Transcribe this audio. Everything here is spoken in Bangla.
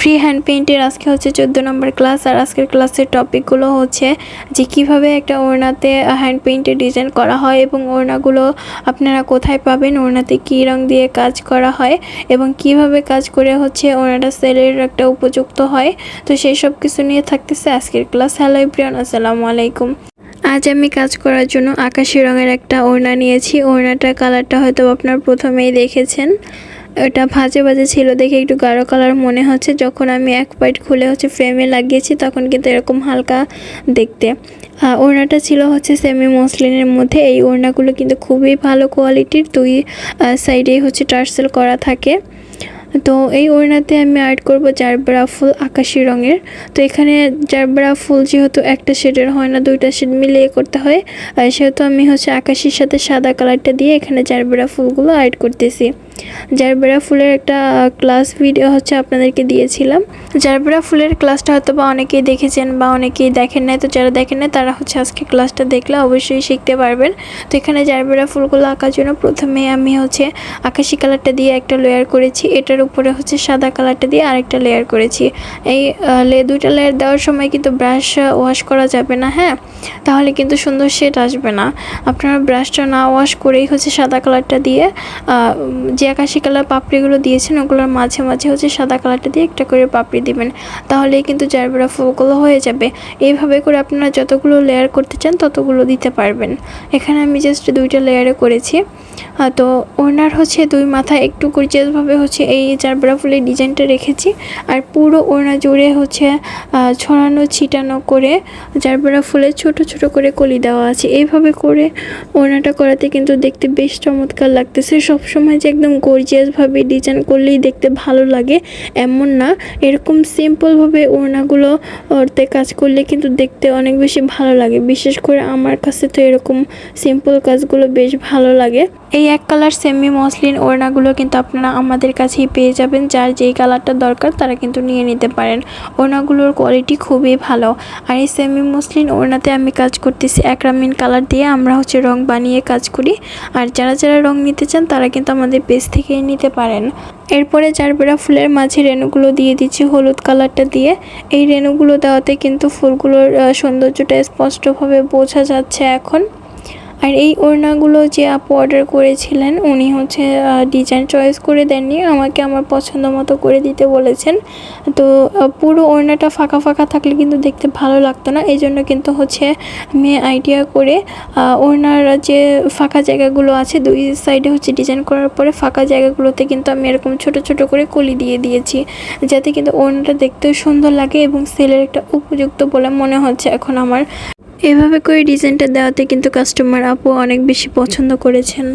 ফ্রি হ্যান্ড পেইন্টের আজকে হচ্ছে 14 নম্বর ক্লাস। আর আজকের ক্লাসের টপিকগুলো হচ্ছে যে কিভাবে একটা ওড়নাতে হ্যান্ড পেইন্টের ডিজাইন করা হয় এবং ওড়নাগুলো আপনারা কোথায় পাবেন, ওড়নাতে কী রং দিয়ে কাজ করা হয় এবং কিভাবে কাজ করে হচ্ছে ওড়নাটা সেলের একটা উপযুক্ত হয়। তো সেই সব কিছু নিয়ে থাকতেছে আজকের ক্লাস। হ্যালো এভরিওয়ান, আসসালামু আলাইকুম। আজ আমি কাজ করার জন্য আকাশি রঙের একটা ওড়না নিয়েছি। ওড়নাটার কালারটা হয়তো আপনারা প্রথমেই দেখেছেন, এটা ভাজে ভাজে ছিল দেখে একটু গাঢ় কালার মনে হচ্ছে। যখন আমি এক পাইট খুলে হচ্ছে ফ্রেমে লাগিয়েছি তখন কিন্তু এরকম হালকা দেখতে। ওড়নাটা ছিল হচ্ছে সেমি মসলিনের মধ্যে। এই ওড়নাগুলো কিন্তু খুবই ভালো কোয়ালিটির, দুই সাইডেই হচ্ছে টার্সেল করা থাকে। তো এই ওড়নাতে আমি অ্যাড করব জারবেরা ফুল আকাশি রঙের। তো এখানে জারবেরা ফুল যেহেতু একটা শেডের হয় না, দুইটা শেড মিলিয়ে করতে হয়, সেহেতু আমি হচ্ছে আকাশির সাথে সাদা কালারটা দিয়ে এখানে জারবেরা ফুলগুলো অ্যাড করতেছি। জারবেরা ফুলের একটা ক্লাস ভিডিও হচ্ছে আপনাদেরকে দিয়েছিলাম। জারবেরা ফুলের ক্লাসটা হয়তো বা অনেকেই দেখেছেন বা অনেকেই দেখেন নাই। তো যারা দেখেন নাই তারা হচ্ছে আজকে ক্লাসটা দেখলে অবশ্যই শিখতে পারবেন। তো এখানে জারবেরা ফুলগুলো আঁকার জন্য প্রথমে আমি হচ্ছে আকাশি কালারটা দিয়ে একটা লেয়ার করেছি, এটার উপরে হচ্ছে সাদা কালারটা দিয়ে আরেকটা লেয়ার করেছি। এই দুইটা লেয়ার দেওয়ার সময় কিন্তু ব্রাশ ওয়াশ করা যাবে না, হ্যাঁ, তাহলে কিন্তু সুন্দর শেড আসবে না। আপনারা ব্রাশটা না ওয়াশ করেই হচ্ছে সাদা কালারটা দিয়ে যে আকাশি কালার পাপড়িগুলো দিয়েছেন ওগুলোর মাঝে মাঝে হচ্ছে সাদা কালারটা দিয়ে একটা করে পাপড়ি দিবেন, তাহলেই কিন্তু জারবেরা ফুলগুলো হয়ে যাবে। এইভাবে করে আপনারা যতগুলো লেয়ার করতে চান ততগুলো দিতে পারবেন। এখানে আমি জাস্ট দুইটা লেয়ারে করেছি। তো ওনার হচ্ছে দুই মাথায় একটু গর্জিয়াসভাবে হচ্ছে এই জারবেরা ফুলের ডিজাইনটা রেখেছি। আর পুরো ওড়না জুড়ে হচ্ছে ছড়ানো ছিটানো করে জারবেরা ফুলের ছোট ছোট করে কলি দেওয়া আছে। এইভাবে করে ওড়নাটা করাতে কিন্তু দেখতে বেশ চমৎকার লাগতেছে। সবসময় যে একদম গর্জিয়াসভাবে ডিজাইন করলেই দেখতে ভালো লাগে এমন না, এরকম সিম্পলভাবে ওড়নাগুলো ওরতে কাজ করলে কিন্তু দেখতে অনেক বেশি ভালো লাগে। বিশেষ করে আমার কাছে তো এরকম সিম্পল কাজগুলো বেশ ভালো লাগে। এই এক কালার সেমি মসলিন ওড়নাগুলো কিন্তু আপনারা আমাদের কাছেই পেয়ে যাবেন। যার যেই কালারটা দরকার তারা কিন্তু নিয়ে নিতে পারেন। ওড়নাগুলোর কোয়ালিটি খুবই ভালো। আর এই সেমি মসলিন ওড়নাতে আমি কাজ করতেছি অ্যাক্রামিন কালার দিয়ে। আমরা হচ্ছে রং বানিয়ে কাজ করি। আর যারা যারা রং নিতে চান তারা কিন্তু আমাদের পেজ থেকেই নিতে পারেন। এরপরে জারবেরা ফুলের মাঝে রেণুগুলো দিয়ে দিচ্ছি হলুদ কালারটা দিয়ে। এই রেণুগুলো দেওয়াতে কিন্তু ফুলগুলোর সৌন্দর্যটা স্পষ্টভাবে বোঝা যাচ্ছে এখন। আর এই ওড়নাগুলো যে আপু অর্ডার করেছিলেন উনি হচ্ছে ডিজাইন চয়েস করে দেননি, আমাকে আমার পছন্দ মতো করে দিতে বলেছেন। তো পুরো ওড়নাটা ফাঁকা ফাঁকা থাকলে কিন্তু দেখতে ভালো লাগতো না, এই জন্য কিন্তু হচ্ছে আমি আইডিয়া করে ওড়নার যে ফাঁকা জায়গাগুলো আছে দুই সাইডে হচ্ছে ডিজাইন করার পরে ফাঁকা জায়গাগুলোতে কিন্তু আমি এরকম ছোট ছোট করে কলি দিয়ে দিয়েছি, যাতে কিন্তু ওড়নাটা দেখতেও সুন্দর লাগে এবং সেলের একটা উপযুক্ত বলে মনে হচ্ছে এখন আমার। এভাবে করে ডিজাইনটা দেওয়াতে কিন্তু কাস্টমার আপু অনেক বেশি পছন্দ করেছেন।